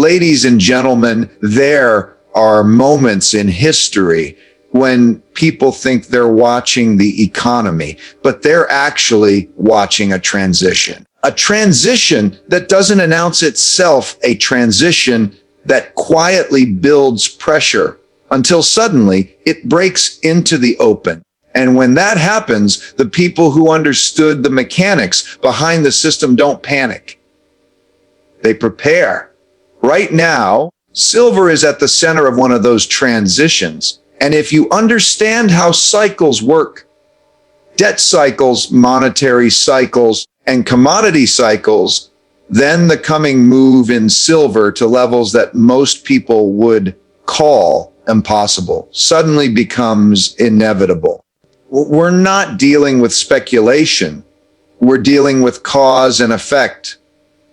ladies and gentlemen, there are moments in history when people think they're watching the economy, but they're actually watching a transition. A transition that doesn't announce itself, a transition that quietly builds pressure until suddenly it breaks into the open. And when that happens, the people who understood the mechanics behind the system don't panic. They prepare. Right now, silver is at the center of one of those transitions. And if you understand how cycles work, debt cycles, monetary cycles, and commodity cycles, then the coming move in silver to levels that most people would call impossible suddenly becomes inevitable. We're not dealing with speculation. We're dealing with cause and effect.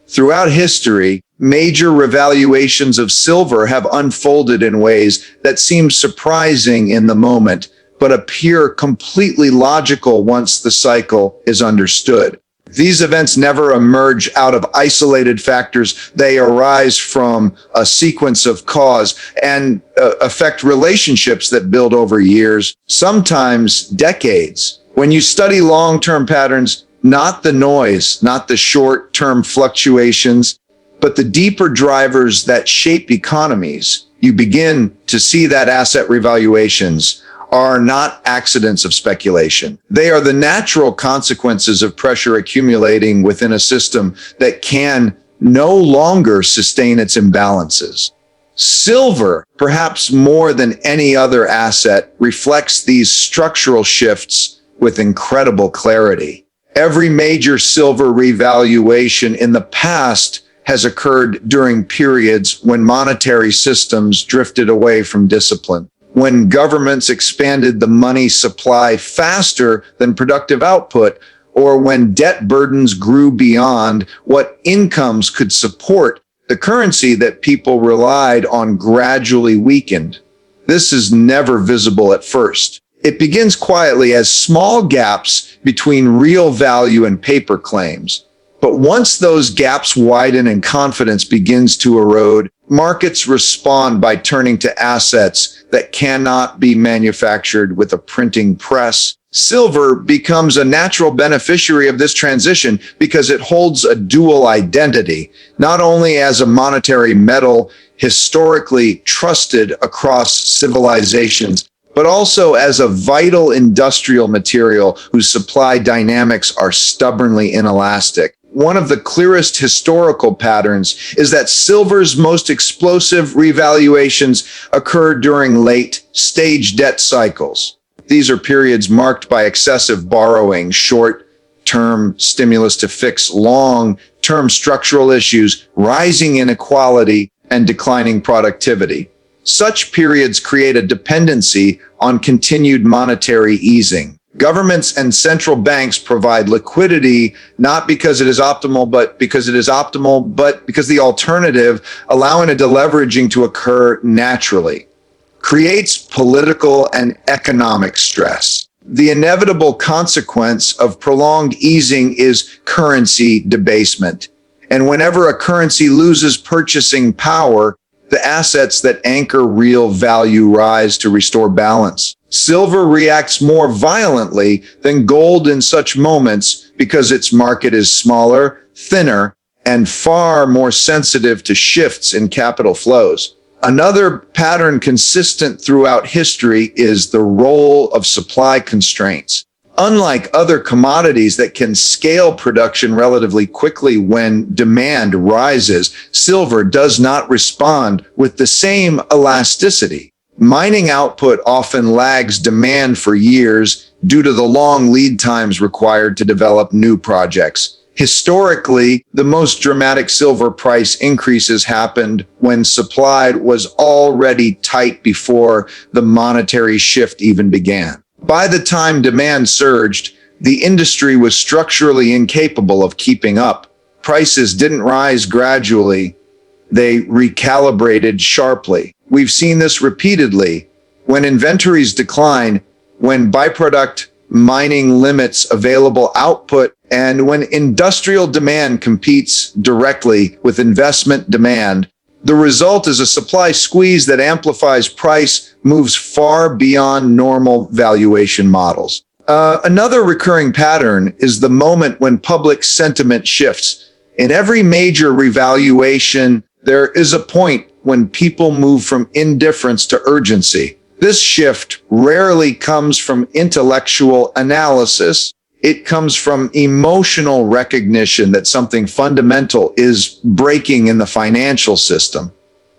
Throughout history, major revaluations of silver have unfolded in ways that seem surprising in the moment, but appear completely logical once the cycle is understood. These events never emerge out of isolated factors. They arise from a sequence of cause and affect relationships that build over years, sometimes decades. When you study long-term patterns, not the noise, not the short-term fluctuations, but the deeper drivers that shape economies, you begin to see that asset revaluations are not accidents of speculation. They are the natural consequences of pressure accumulating within a system that can no longer sustain its imbalances. Silver, perhaps more than any other asset, reflects these structural shifts with incredible clarity. Every major silver revaluation in the past has occurred during periods when monetary systems drifted away from discipline, when governments expanded the money supply faster than productive output, or when debt burdens grew beyond what incomes could support. The currency that people relied on gradually weakened. This is never visible at first. It begins quietly as small gaps between real value and paper claims. But once those gaps widen and confidence begins to erode, markets respond by turning to assets that cannot be manufactured with a printing press. Silver becomes a natural beneficiary of this transition because it holds a dual identity, not only as a monetary metal historically trusted across civilizations, but also as a vital industrial material whose supply dynamics are stubbornly inelastic. One of the clearest historical patterns is that silver's most explosive revaluations occur during late-stage debt cycles. These are periods marked by excessive borrowing, short-term stimulus to fix long-term structural issues, rising inequality, and declining productivity. Such periods create a dependency on continued monetary easing. Governments and central banks provide liquidity not because it is optimal, but because the alternative, allowing a deleveraging to occur naturally, creates political and economic stress. The inevitable consequence of prolonged easing is currency debasement. And whenever a currency loses purchasing power, the assets that anchor real value rise to restore balance. Silver reacts more violently than gold in such moments because its market is smaller, thinner, and far more sensitive to shifts in capital flows. Another pattern consistent throughout history is the role of supply constraints. Unlike other commodities that can scale production relatively quickly when demand rises, silver does not respond with the same elasticity. Mining output often lags demand for years due to the long lead times required to develop new projects. Historically, the most dramatic silver price increases happened when supply was already tight before the monetary shift even began. By the time demand surged, the industry was structurally incapable of keeping up. Prices didn't rise gradually, they recalibrated sharply. We've seen this repeatedly. When inventories decline, when byproduct mining limits available output, and when industrial demand competes directly with investment demand, The result is a supply squeeze that amplifies price, moves far beyond normal valuation models. Another recurring pattern is the moment when public sentiment shifts. In every major revaluation, there is a point when people move from indifference to urgency. This shift rarely comes from intellectual analysis. It comes from emotional recognition that something fundamental is breaking in the financial system.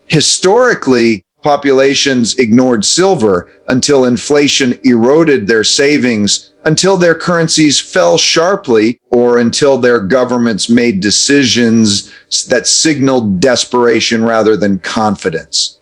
Historically, populations ignored silver until inflation eroded their savings, until their currencies fell sharply, or until their governments made decisions that signaled desperation rather than confidence.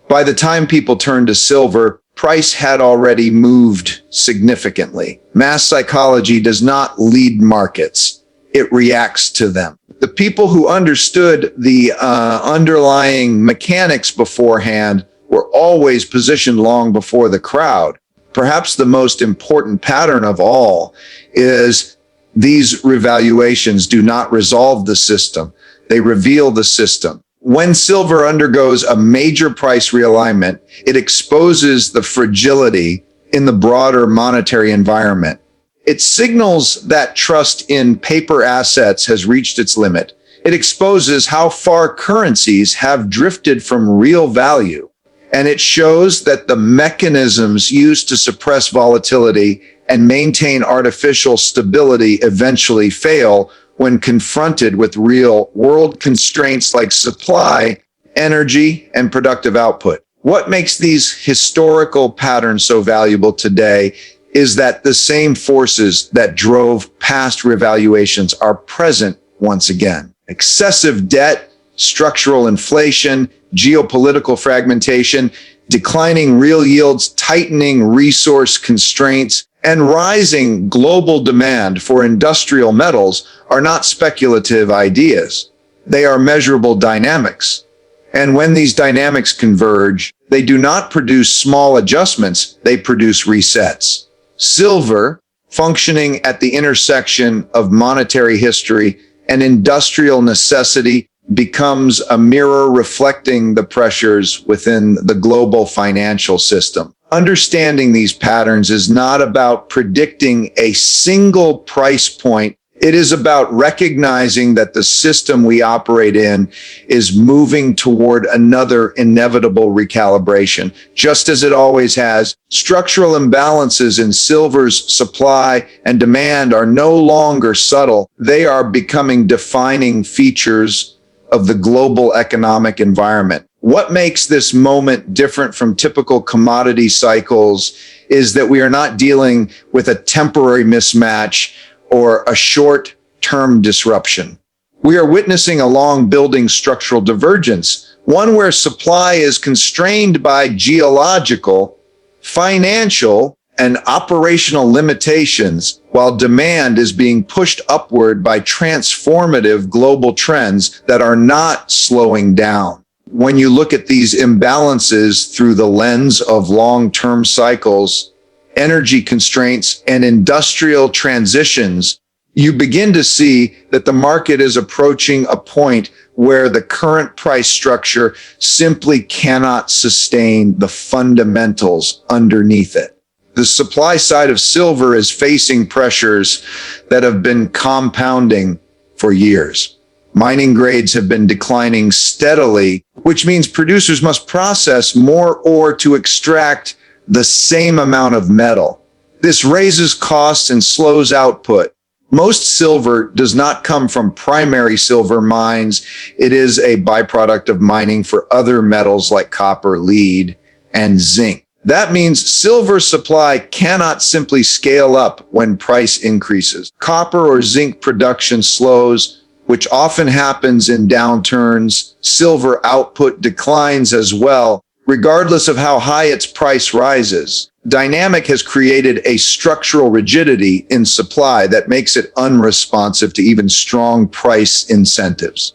By the time people turned to silver, price had already moved significantly. Mass psychology does not lead markets. It reacts to them. The people who understood the underlying mechanics beforehand were always positioned long before the crowd. Perhaps the most important pattern of all is these revaluations do not resolve the system. They reveal the system. When silver undergoes a major price realignment, it exposes the fragility in the broader monetary environment. It signals that trust in paper assets has reached its limit. It exposes how far currencies have drifted from real value. And it shows that the mechanisms used to suppress volatility and maintain artificial stability eventually fail when confronted with real world constraints like supply, energy, and productive output. What makes these historical patterns so valuable today is that the same forces that drove past revaluations are present once again. Excessive debt, structural inflation, geopolitical fragmentation, declining real yields, tightening resource constraints, and rising global demand for industrial metals are not speculative ideas. They are measurable dynamics. And when these dynamics converge, they do not produce small adjustments, they produce resets. Silver, functioning at the intersection of monetary history and industrial necessity, becomes a mirror reflecting the pressures within the global financial system. Understanding these patterns is not about predicting a single price point. It is about recognizing that the system we operate in is moving toward another inevitable recalibration, just as it always has. Structural imbalances in silver's supply and demand are no longer subtle. They are becoming defining features of the global economic environment. What makes this moment different from typical commodity cycles is that we are not dealing with a temporary mismatch or a short-term disruption. We are witnessing a long-building structural divergence, one where supply is constrained by geological, financial, and operational limitations, while demand is being pushed upward by transformative global trends that are not slowing down. When you look at these imbalances through the lens of long-term cycles, energy constraints, and industrial transitions, you begin to see that the market is approaching a point where the current price structure simply cannot sustain the fundamentals underneath it. The supply side of silver is facing pressures that have been compounding for years. Mining grades have been declining steadily, which means producers must process more ore to extract the same amount of metal. This raises costs and slows output. Most silver does not come from primary silver mines. It is a byproduct of mining for other metals like copper, lead, and zinc. That means silver supply cannot simply scale up when price increases. Copper or zinc production slows, which often happens in downturns. Silver output declines as well, regardless of how high its price rises. Dynamic has created a structural rigidity in supply that makes it unresponsive to even strong price incentives.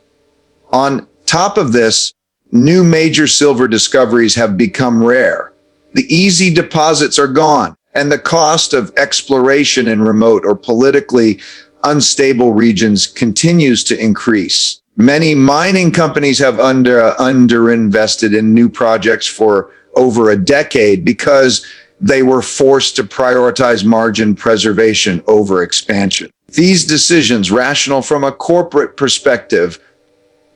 On top of this, new major silver discoveries have become rare. The easy deposits are gone, and the cost of exploration in remote or politically unstable regions continues to increase. Many mining companies have underinvested in new projects for over a decade because they were forced to prioritize margin preservation over expansion. These decisions, rational from a corporate perspective,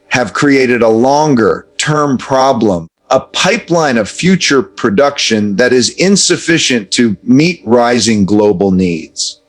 have created a longer-term problem, a pipeline of future production that is insufficient to meet rising global needs.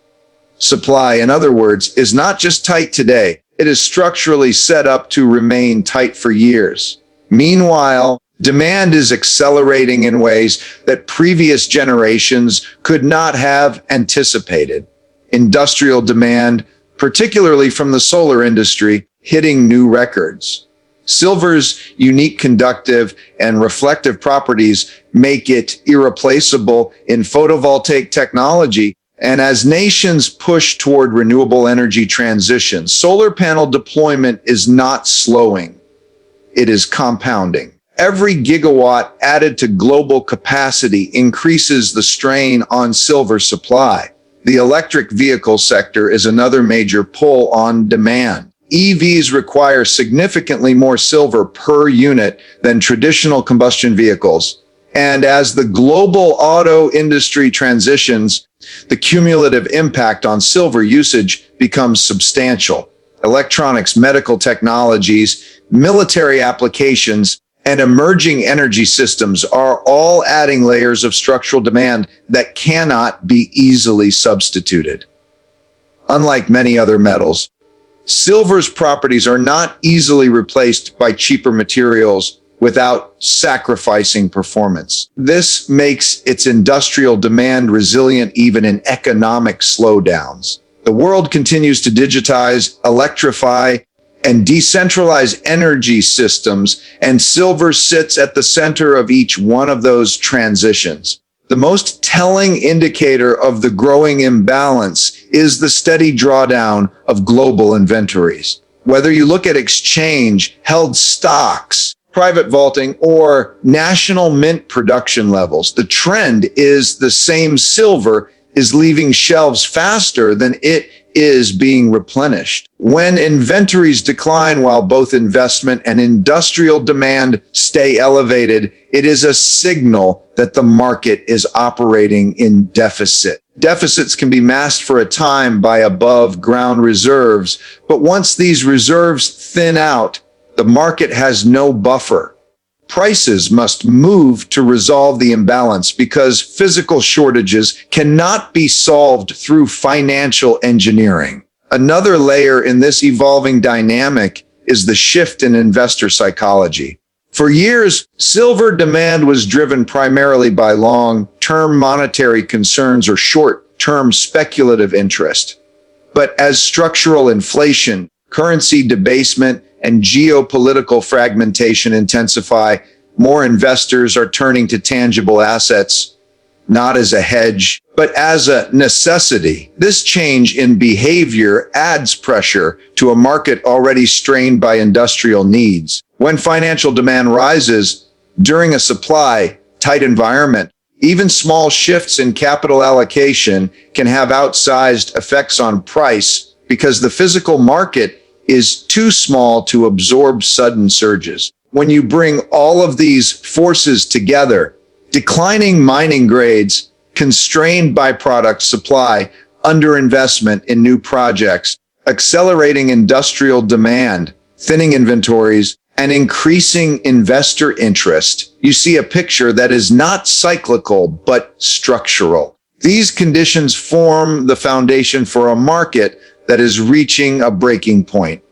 Supply, in other words, is not just tight today, it is structurally set up to remain tight for years. Meanwhile, demand is accelerating in ways that previous generations could not have anticipated. Industrial demand, particularly from the solar industry, hitting new records. Silver's unique conductive and reflective properties make it irreplaceable in photovoltaic technology. And as nations push toward renewable energy transition, solar panel deployment is not slowing. It is compounding. Every gigawatt added to global capacity increases the strain on silver supply. The electric vehicle sector is another major pull on demand. EVs require significantly more silver per unit than traditional combustion vehicles. And as the global auto industry transitions, the cumulative impact on silver usage becomes substantial. Electronics, medical technologies, military applications, and emerging energy systems are all adding layers of structural demand that cannot be easily substituted. Unlike many other metals, silver's properties are not easily replaced by cheaper materials without sacrificing performance. This makes its industrial demand resilient even in economic slowdowns. The world continues to digitize, electrify, and decentralize energy systems, and silver sits at the center of each one of those transitions. The most telling indicator of the growing imbalance is the steady drawdown of global inventories. Whether you look at exchange-held stocks, private vaulting, or national mint production levels, the trend is the same. Silver is leaving shelves faster than it is being replenished. When inventories decline while both investment and industrial demand stay elevated, it is a signal that the market is operating in deficit. Deficits can be masked for a time by above ground reserves, but once these reserves thin out, the market has no buffer. Prices must move to resolve the imbalance because physical shortages cannot be solved through financial engineering. Another layer in this evolving dynamic is the shift in investor psychology. For years, silver demand was driven primarily by long-term monetary concerns or short-term speculative interest. But as structural inflation, currency debasement, and geopolitical fragmentation intensify, more investors are turning to tangible assets, not as a hedge, but as a necessity. This change in behavior adds pressure to a market already strained by industrial needs. When financial demand rises during a supply-tight environment, even small shifts in capital allocation can have outsized effects on price because the physical market is too small to absorb sudden surges. When you bring all of these forces together, declining mining grades, constrained byproduct supply, underinvestment in new projects, accelerating industrial demand, thinning inventories, and increasing investor interest, you see a picture that is not cyclical but structural. These conditions form the foundation for a market that is reaching a breaking point.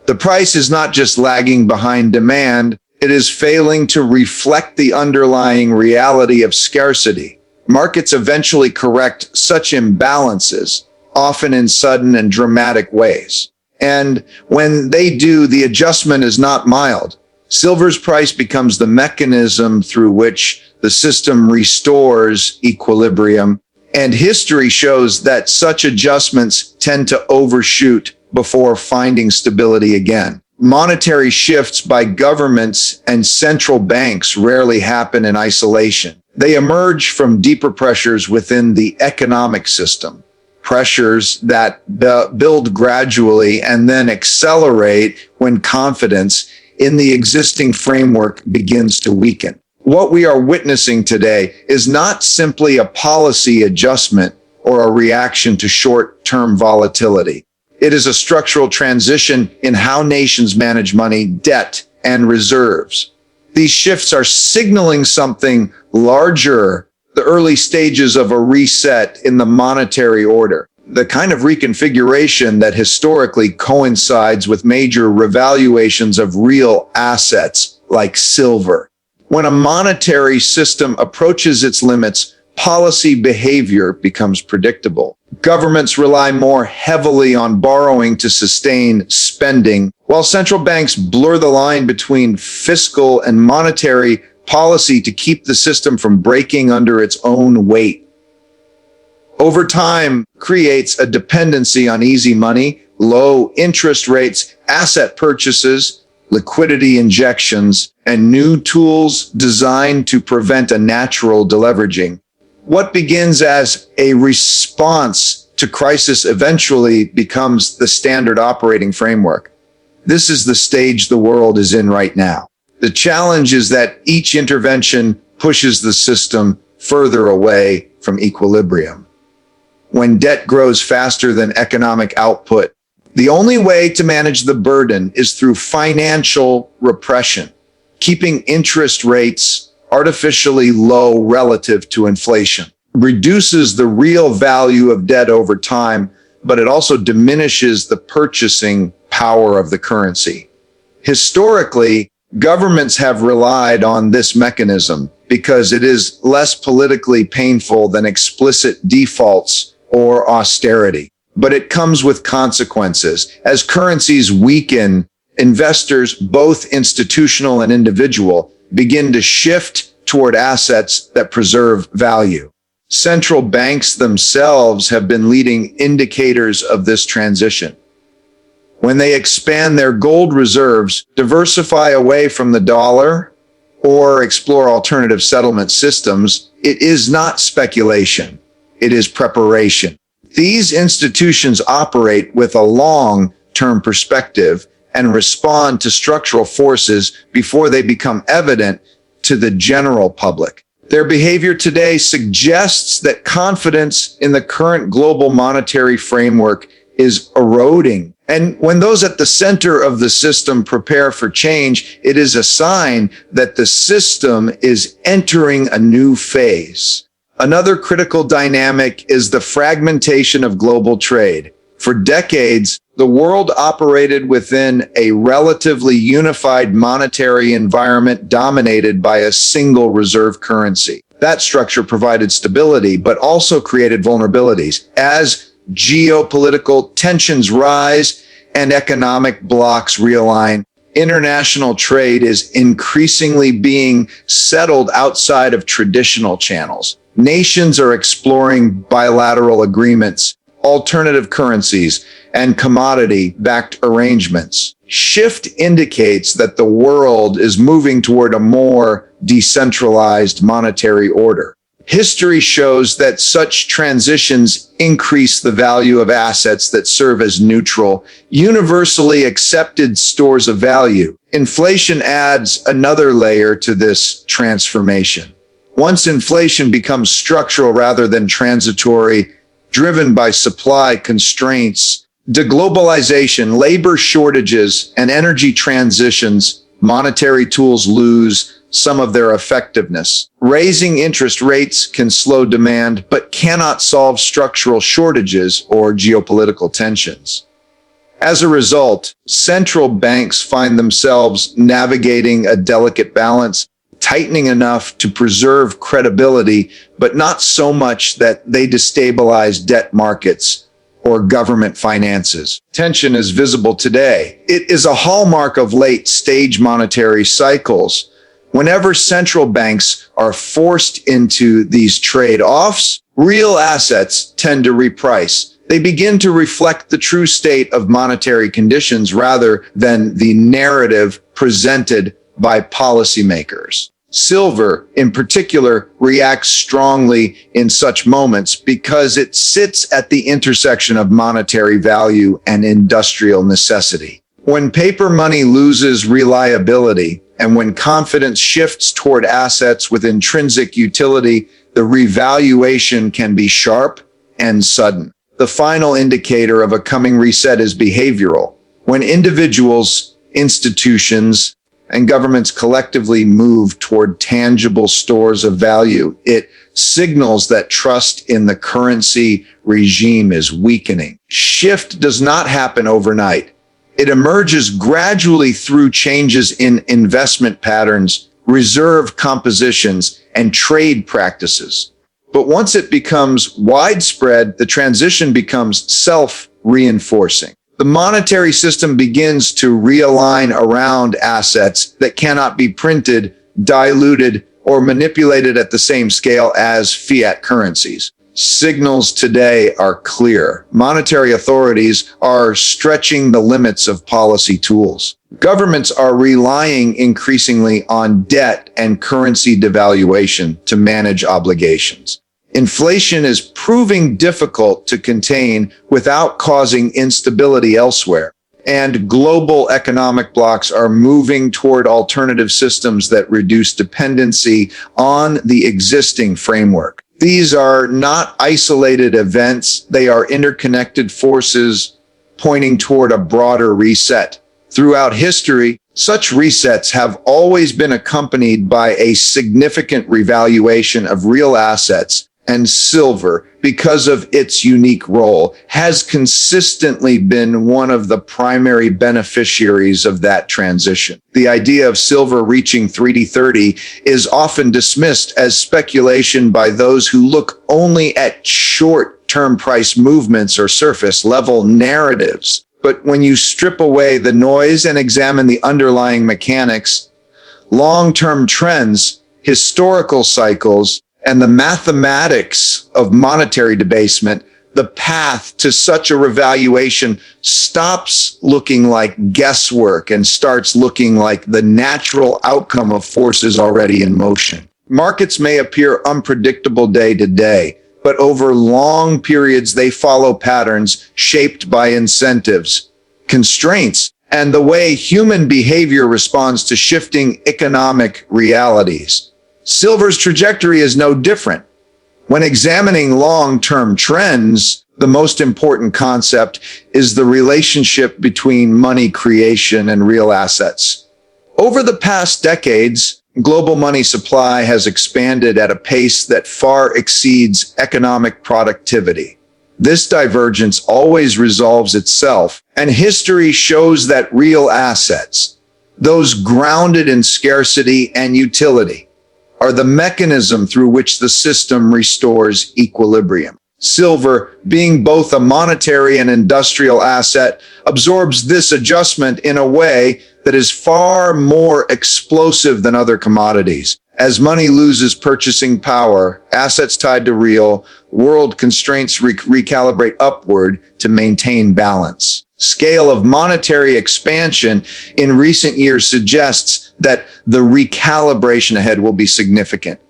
The price is not just lagging behind demand, it is failing to reflect the underlying reality of scarcity. Markets eventually correct such imbalances, often in sudden and dramatic ways. And when they do, the adjustment is not mild. Silver's price becomes the mechanism through which the system restores equilibrium, and history shows that such adjustments tend to overshoot before finding stability again. Monetary shifts by governments and central banks rarely happen in isolation. They emerge from deeper pressures within the economic system. pressures that build gradually and then accelerate when confidence in the existing framework begins to weaken. What we are witnessing today is not simply a policy adjustment or a reaction to short-term volatility. It is a structural transition in how nations manage money, debt, and reserves. These shifts are signaling something larger, the early stages of a reset in the monetary order, the kind of reconfiguration that historically coincides with major revaluations of real assets like silver. When a monetary system approaches its limits, policy behavior becomes predictable. Governments rely more heavily on borrowing to sustain spending, while central banks blur the line between fiscal and monetary policy to keep the system from breaking under its own weight. Over time, creates a dependency on easy money, low interest rates, asset purchases, liquidity injections, and new tools designed to prevent a natural deleveraging. What begins as a response to crisis eventually becomes the standard operating framework. This is the stage the world is in right now. The challenge is that each intervention pushes the system further away from equilibrium. When debt grows faster than economic output, the only way to manage the burden is through financial repression, keeping interest rates artificially low relative to inflation. Reduces the real value of debt over time, but it also diminishes the purchasing power of the currency. Historically, governments have relied on this mechanism because it is less politically painful than explicit defaults or austerity. But it comes with consequences. As currencies weaken, investors, both institutional and individual, begin to shift toward assets that preserve value. Central banks themselves have been leading indicators of this transition. When they expand their gold reserves, diversify away from the dollar, or explore alternative settlement systems, it is not speculation. It is preparation. These institutions operate with a long-term perspective and respond to structural forces before they become evident to the general public. Their behavior today suggests that confidence in the current global monetary framework is eroding. And when those at the center of the system prepare for change, it is a sign that the system is entering a new phase. Another critical dynamic is the fragmentation of global trade. For decades, the world operated within a relatively unified monetary environment dominated by a single reserve currency. That structure provided stability, but also created vulnerabilities. As geopolitical tensions rise and economic blocks realign, international trade is increasingly being settled outside of traditional channels. Nations are exploring bilateral agreements, alternative currencies, and commodity-backed arrangements. Shift indicates that the world is moving toward a more decentralized monetary order. History shows that such transitions increase the value of assets that serve as neutral, universally accepted stores of value. Inflation adds another layer to this transformation. Once inflation becomes structural rather than transitory, driven by supply constraints, deglobalization, labor shortages, and energy transitions, monetary tools lose some of their effectiveness. Raising interest rates can slow demand, but cannot solve structural shortages or geopolitical tensions. As a result, central banks find themselves navigating a delicate balance, tightening enough to preserve credibility, but not so much that they destabilize debt markets or government finances. Tension is visible today. It is a hallmark of late-stage monetary cycles. Whenever central banks are forced into these trade-offs, real assets tend to reprice. They begin to reflect the true state of monetary conditions rather than the narrative presented by policymakers. Silver, in particular, reacts strongly in such moments because it sits at the intersection of monetary value and industrial necessity. When paper money loses reliability and when confidence shifts toward assets with intrinsic utility, the revaluation can be sharp and sudden. The final indicator of a coming reset is behavioral. When individuals, institutions, and governments collectively move toward tangible stores of value, it signals that trust in the currency regime is weakening. Shift does not happen overnight. It emerges gradually through changes in investment patterns, reserve compositions, and trade practices. But once it becomes widespread, the transition becomes self-reinforcing. The monetary system begins to realign around assets that cannot be printed, diluted, or manipulated at the same scale as fiat currencies. Signals today are clear. Monetary authorities are stretching the limits of policy tools. Governments are relying increasingly on debt and currency devaluation to manage obligations. Inflation is proving difficult to contain without causing instability elsewhere, and global economic blocs are moving toward alternative systems that reduce dependency on the existing framework. These are not isolated events, they are interconnected forces pointing toward a broader reset. Throughout history, such resets have always been accompanied by a significant revaluation of real assets, and silver, because of its unique role, has consistently been one of the primary beneficiaries of that transition. The idea of silver reaching 3D30 is often dismissed as speculation by those who look only at short-term price movements or surface-level narratives. But when you strip away the noise and examine the underlying mechanics, long-term trends, historical cycles, and the mathematics of monetary debasement, the path to such a revaluation stops looking like guesswork and starts looking like the natural outcome of forces already in motion. Markets may appear unpredictable day to day, but over long periods they follow patterns shaped by incentives, constraints, and the way human behavior responds to shifting economic realities. Silver's trajectory is no different. When examining long-term trends, the most important concept is the relationship between money creation and real assets. Over the past decades, global money supply has expanded at a pace that far exceeds economic productivity. This divergence always resolves itself, and history shows that real assets, those grounded in scarcity and utility, are the mechanism through which the system restores equilibrium. Silver, being both a monetary and industrial asset, absorbs this adjustment in a way that is far more explosive than other commodities. As money loses purchasing power, assets tied to real world constraints recalibrate upward to maintain balance. Scale of monetary expansion in recent years suggests that the recalibration ahead will be significant.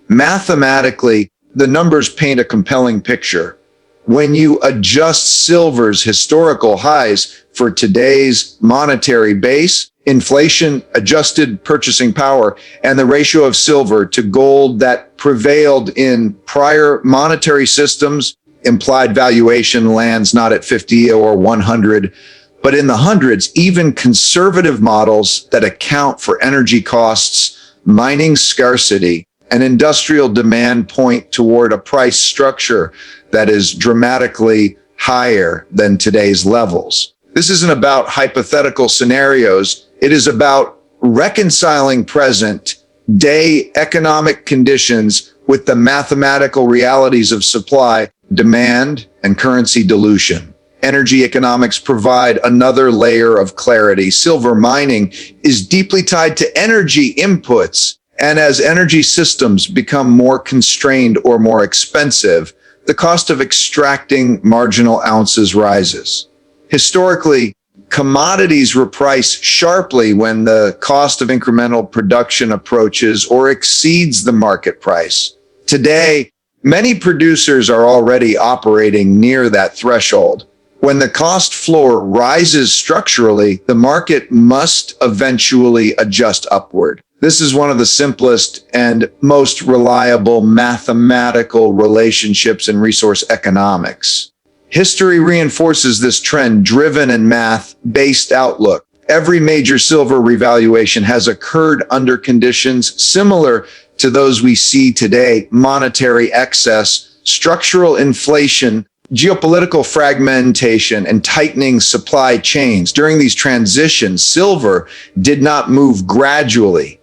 Mathematically, the numbers paint a compelling picture. When you adjust silver's historical highs for today's monetary base, inflation, adjusted purchasing power, and the ratio of silver to gold that prevailed in prior monetary systems, implied valuation lands not at 50 or 100, but in the hundreds. Even conservative models that account for energy costs, mining scarcity, and industrial demand point toward a price structure that is dramatically higher than today's levels. This isn't about hypothetical scenarios. It is about reconciling present-day economic conditions with the mathematical realities of supply, demand, and currency dilution. Energy economics provide another layer of clarity. Silver mining is deeply tied to energy inputs, and as energy systems become more constrained or more expensive, the cost of extracting marginal ounces rises. Historically, Commodities reprice sharply when the cost of incremental production approaches or exceeds the market price. Today, many producers are already operating near that threshold. When the cost floor rises structurally, the market must eventually adjust upward. This is one of the simplest and most reliable mathematical relationships in resource economics. History reinforces this trend-driven and math-based outlook. Every major silver revaluation has occurred under conditions similar to those we see today: monetary excess, structural inflation, geopolitical fragmentation, and tightening supply chains. During these transitions, silver did not move gradually.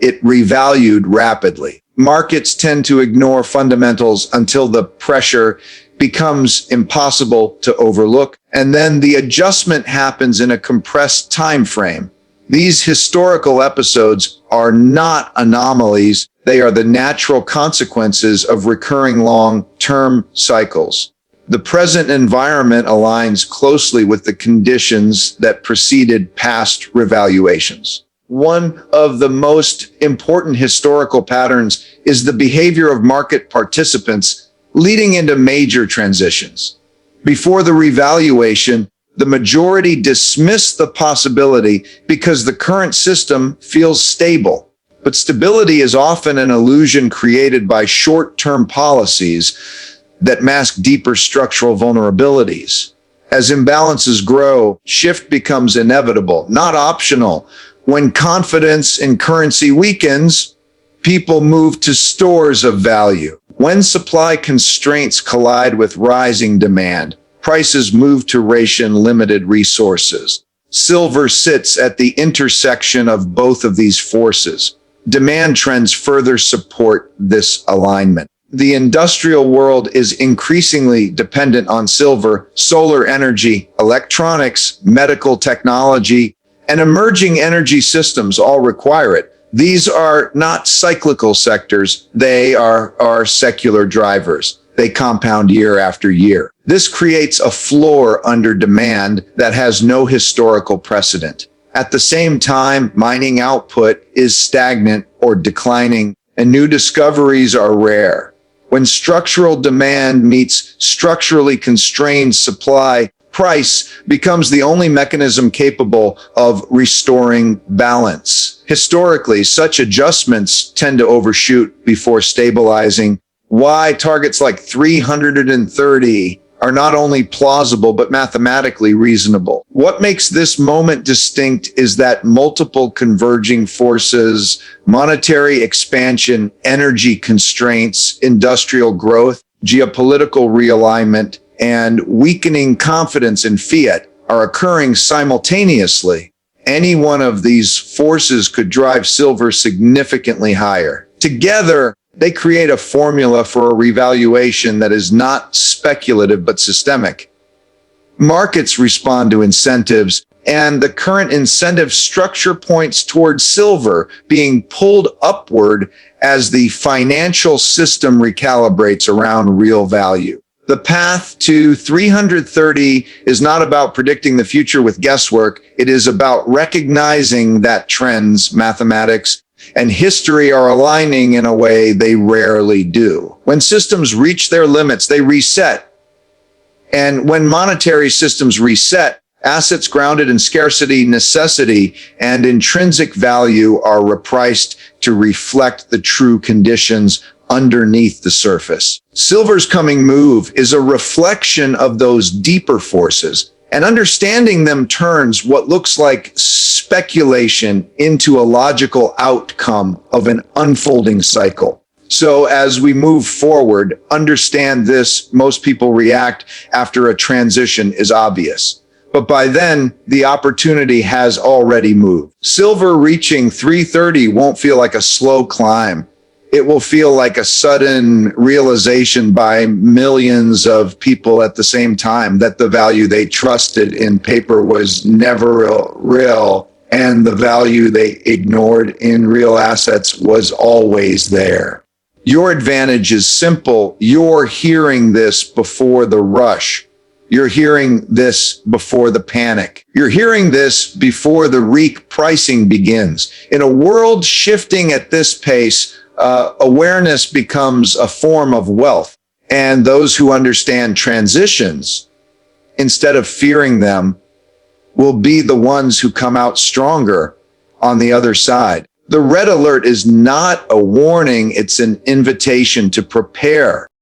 It revalued rapidly. Markets tend to ignore fundamentals until the pressure becomes impossible to overlook, and then the adjustment happens in a compressed time frame. These historical episodes are not anomalies. They are the natural consequences of recurring long-term cycles. The present environment aligns closely with the conditions that preceded past revaluations. One of the most important historical patterns is the behavior of market participants leading into major transitions. Before the revaluation, the majority dismissed the possibility because the current system feels stable. But stability is often an illusion created by short-term policies that mask deeper structural vulnerabilities. As imbalances grow, shift becomes inevitable, not optional. When confidence in currency weakens, people move to stores of value. When supply constraints collide with rising demand, prices move to ration limited resources. Silver sits at the intersection of both of these forces. Demand trends further support this alignment. The industrial world is increasingly dependent on silver. Solar energy, electronics, medical technology, and emerging energy systems all require it. These are not cyclical sectors. They are secular drivers. They compound year after year. This creates a floor under demand that has no historical precedent. At the same time, mining output is stagnant or declining, and new discoveries are rare. When structural demand meets structurally constrained supply, price becomes the only mechanism capable of restoring balance. Historically, such adjustments tend to overshoot before stabilizing. Why targets like 330 are not only plausible but mathematically reasonable. What makes this moment distinct is that multiple converging forces, monetary expansion, energy constraints, industrial growth, geopolitical realignment, and weakening confidence in fiat are occurring simultaneously. Any one of these forces could drive silver significantly higher. Together, they create a formula for a revaluation that is not speculative but systemic. Markets respond to incentives, and the current incentive structure points towards silver being pulled upward as the financial system recalibrates around real value. The path to 330 is not about predicting the future with guesswork. It is about recognizing that trends, mathematics, and history are aligning in a way they rarely do. When systems reach their limits, they reset. And when monetary systems reset, assets grounded in scarcity, necessity, and intrinsic value are repriced to reflect the true conditions underneath the surface. Silver's coming move is a reflection of those deeper forces, and understanding them turns what looks like speculation into a logical outcome of an unfolding cycle. So as we move forward, understand this: most people react after a transition is obvious. But by then, the opportunity has already moved. Silver reaching 330 won't feel like a slow climb. It will feel like a sudden realization by millions of people at the same time that the value they trusted in paper was never real, and the value they ignored in real assets was always there. Your advantage is simple. You're hearing this before the rush. You're hearing this before the panic. You're hearing this before the repricing begins. In a world shifting at this pace, awareness becomes a form of wealth. And those who understand transitions, instead of fearing them, will be the ones who come out stronger on the other side. The red alert is not a warning, it's an invitation to prepare.